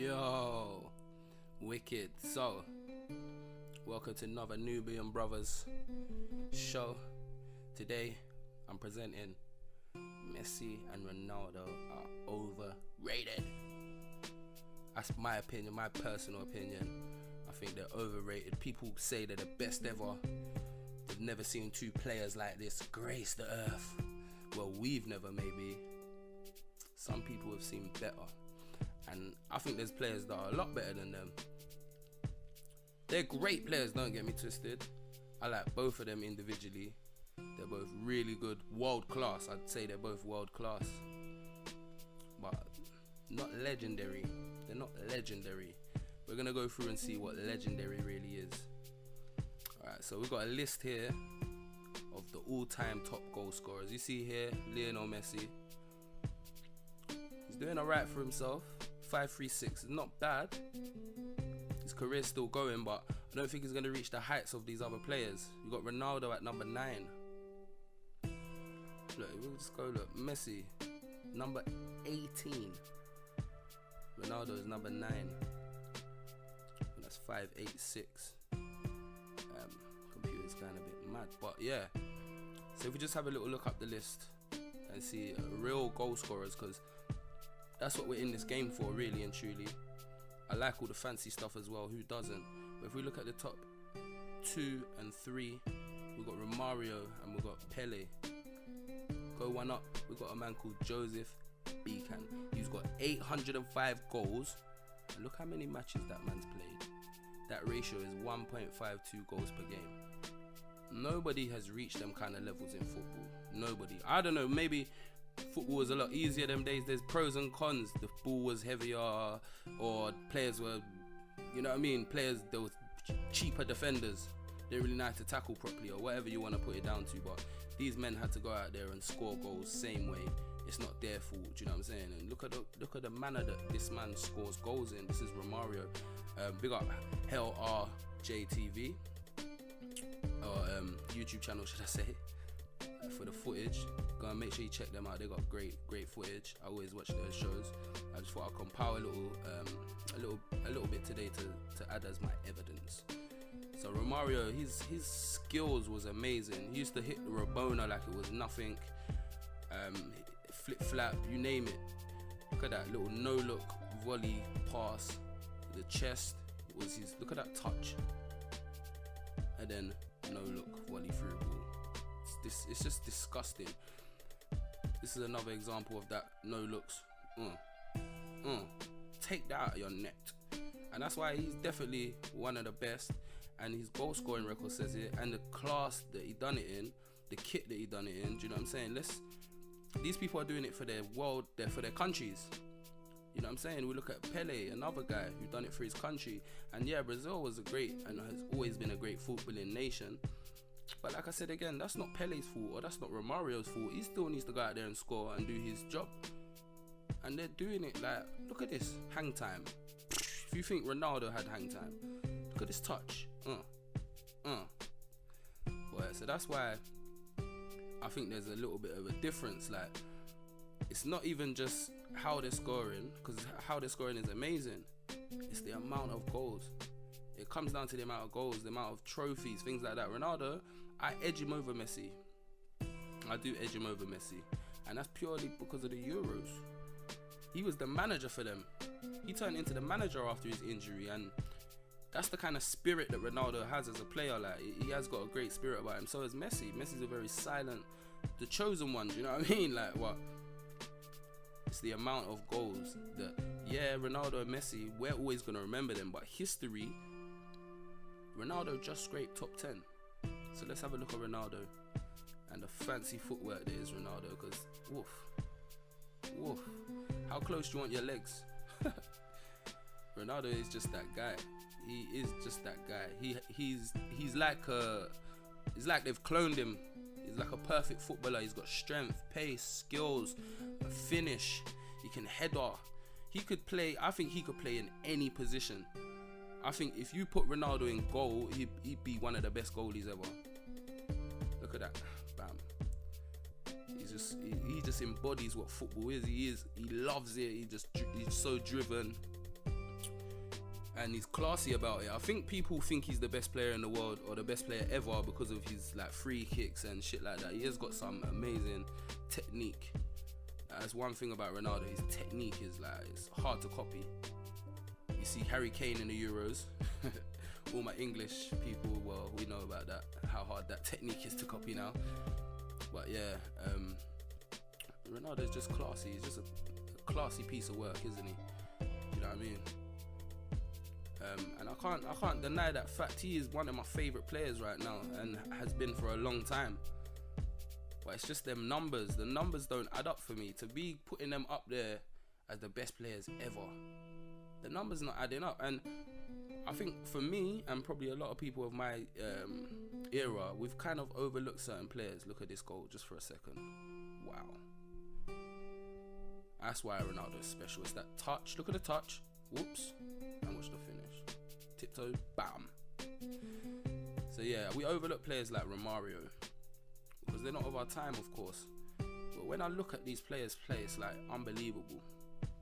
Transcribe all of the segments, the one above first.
Yo, wicked. So, welcome to another Nubian Brothers show. Today, I'm presenting Messi and Ronaldo are overrated. That's my opinion, my personal opinion. I think they're overrated. People say they're the best ever. They've never seen two players like this grace the earth. Well, we've never, maybe. Some people have seen better. And I think there's players that are a lot better than them. They're great players, don't get me twisted. I like both of them individually. They're both really good, world class. I'd say they're both world class. But not legendary. They're not legendary. We're going to go through and see what legendary really is. Alright, so we've got a list here of the all-time top goal scorers. You see here, Lionel Messi. He's doing alright for himself. 536 is not bad. His career's still going, but I don't think he's going to reach the heights of these other players. You got Ronaldo at number 9. Look, we'll just go look. Messi, number 18. Ronaldo is number 9. And that's 586. Computer's going a bit mad, but yeah. So if we just have a little look up the list and see real goal scorers, because that's what we're in this game for, really and truly. I like all the fancy stuff as well, who doesn't? But if we look at the top 2 and 3, we've got Romario and we've got Pele. Go one up, we've got a man called Joseph Beacon. He's got 805 goals. And look how many matches that man's played. That ratio is 1.52 goals per game. Nobody has reached them kind of levels in football. Nobody. I don't know, maybe football was a lot easier them days. There's pros and cons. The ball was heavier, or players were, you know what I mean, there was cheaper defenders. They really know how to tackle properly, or whatever you want to put it down to. But these men had to go out there and score goals same way. It's not their fault, do you know what I'm saying? And look at the manner that this man scores goals in. This is Romario. Big up LRJTV, or YouTube channel, should I say, for the footage. Go and make sure you check them out. They got great footage. I always watch their shows. I just thought I'd compile a little bit today to add as my evidence. So Romario, his skills was amazing. He used to hit the Rabona like it was nothing. Flip flap, you name it. Look at that little no look volley pass. The chest was his. Look at that touch. And then no look volley through ball. It's just disgusting. This is another example of that no looks. Take that out of your net. And that's why he's definitely one of the best. And his goal scoring record says it. And the class that he done it in, the kit that he done it in. Do you know what I'm saying? These people are doing it for their world, for their countries. You know what I'm saying? We look at Pele, another guy who done it for his country. And yeah, Brazil was a great and has always been a great footballing nation. But like I said again, that's not Pele's fault, or that's not Romario's fault. He still needs to go out there and score and do his job. And they're doing it like, look at this, hang time. If you think Ronaldo had hang time, look at this touch. Boy, so that's why I think there's a little bit of a difference. Like, it's not even just how they're scoring, because how they're scoring is amazing. It's the amount of goals. It comes down to the amount of goals, the amount of trophies, things like that. Ronaldo, I edge him over Messi. I do edge him over Messi. And that's purely because of the Euros. He was the manager for them. He turned into the manager after his injury. And that's the kind of spirit that Ronaldo has as a player. Like, he has got a great spirit about him. So is Messi. Messi's a very silent, the chosen one. Do you know what I mean? Like, what? It's the amount of goals that, yeah, Ronaldo and Messi, we're always going to remember them. But history, Ronaldo just scraped top 10. So let's have a look at Ronaldo and the fancy footwork that is Ronaldo, because woof. How close do you want your legs? Ronaldo is just that guy. He is just that guy. He's like they've cloned him. He's like a perfect footballer. He's got strength, pace, skills, a finish. He can header. He could play. I think he could play in any position. I think if you put Ronaldo in goal, he'd be one of the best goalies ever. Look at that, bam. He just embodies what football is. He loves it. He's so driven. and he's classy about it. I think people think he's the best player in the world or the best player ever because of his like free kicks and shit like that. He has got some amazing technique. That's one thing about Ronaldo. His technique is like, it's hard to copy. You see Harry Kane in the Euros. All my English people, well, we know about that, how hard that technique is to copy now. But yeah, Ronaldo's just classy. He's just a classy piece of work, isn't he? You know what I mean? And I can't deny that fact. He is one of my favourite players right now and has been for a long time. But it's just them numbers. The numbers don't add up for me. To be putting them up there as the best players ever, the numbers not adding up. And I think for me, and probably a lot of people of my era, we've kind of overlooked certain players. Look at this goal just for a second. Wow. That's why Ronaldo is special. It's that touch. Look at the touch. Whoops. And watch the finish. Tiptoe. Bam. So yeah, we overlook players like Romario because they're not of our time, of course. But when I look at these players play, it's like unbelievable.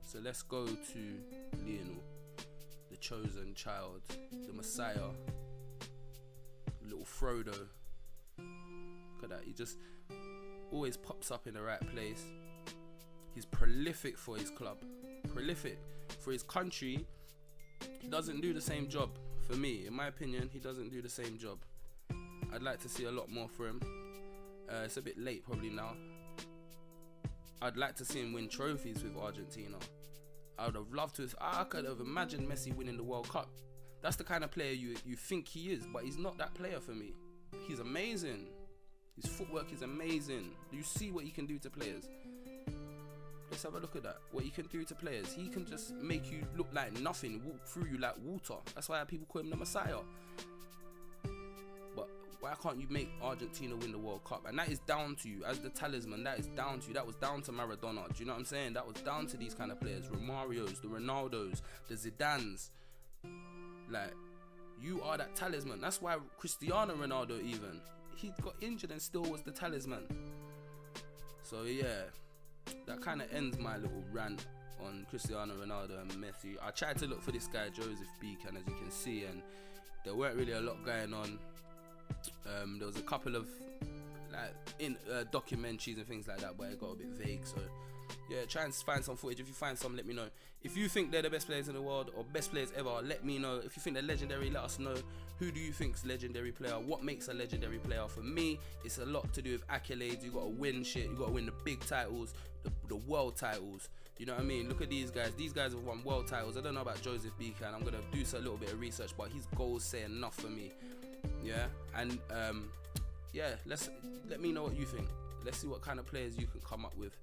So let's go to Lionel, the chosen child, the Messiah, little Frodo. Look at that. He just always pops up in the right place. He's prolific for his club. Prolific. For his country, he doesn't do the same job. For me, in my opinion, he doesn't do the same job. I'd like to see a lot more for him. It's a bit late probably now. I'd like to see him win trophies with Argentina. I would have loved to. I could have imagined Messi winning the World Cup. That's the kind of player you think he is, but he's not that player for me. He's amazing. His footwork is amazing. Do you see what he can do to players? Let's have a look at that. What he can do to players. He can just make you look like nothing, walk through you like water. That's why people call him the Messiah. But why can't you make Argentina win the World Cup? And that is down to you as the talisman. That is down to you. That was down to Maradona. Do you know what I'm saying? That was down to these kind of players. Romarios, the Ronaldos, the Zidanes. Like, you are that talisman. That's why Cristiano Ronaldo even, he got injured and still was the talisman. So yeah, that kind of ends my little rant on Cristiano Ronaldo and Messi. I tried to look for this guy Joseph Beacon, as you can see, and there weren't really a lot going on. There was a couple of like documentaries and things like that, but it got a bit vague. So yeah, try and find some footage. If you find some, let me know. If you think they're the best players in the world or best players ever, let me know. If you think they're legendary, let us know. Who do you think's legendary player? What makes a legendary player? For me, it's a lot to do with accolades. You gotta win shit. You gotta win the big titles, the world titles. You know what I mean? Look at these guys. These guys have won world titles. I don't know about Joseph Beacon. I'm gonna do a little bit of research, but his goals say enough for me. Yeah, and yeah, let me know what you think. Let's see what kind of players you can come up with.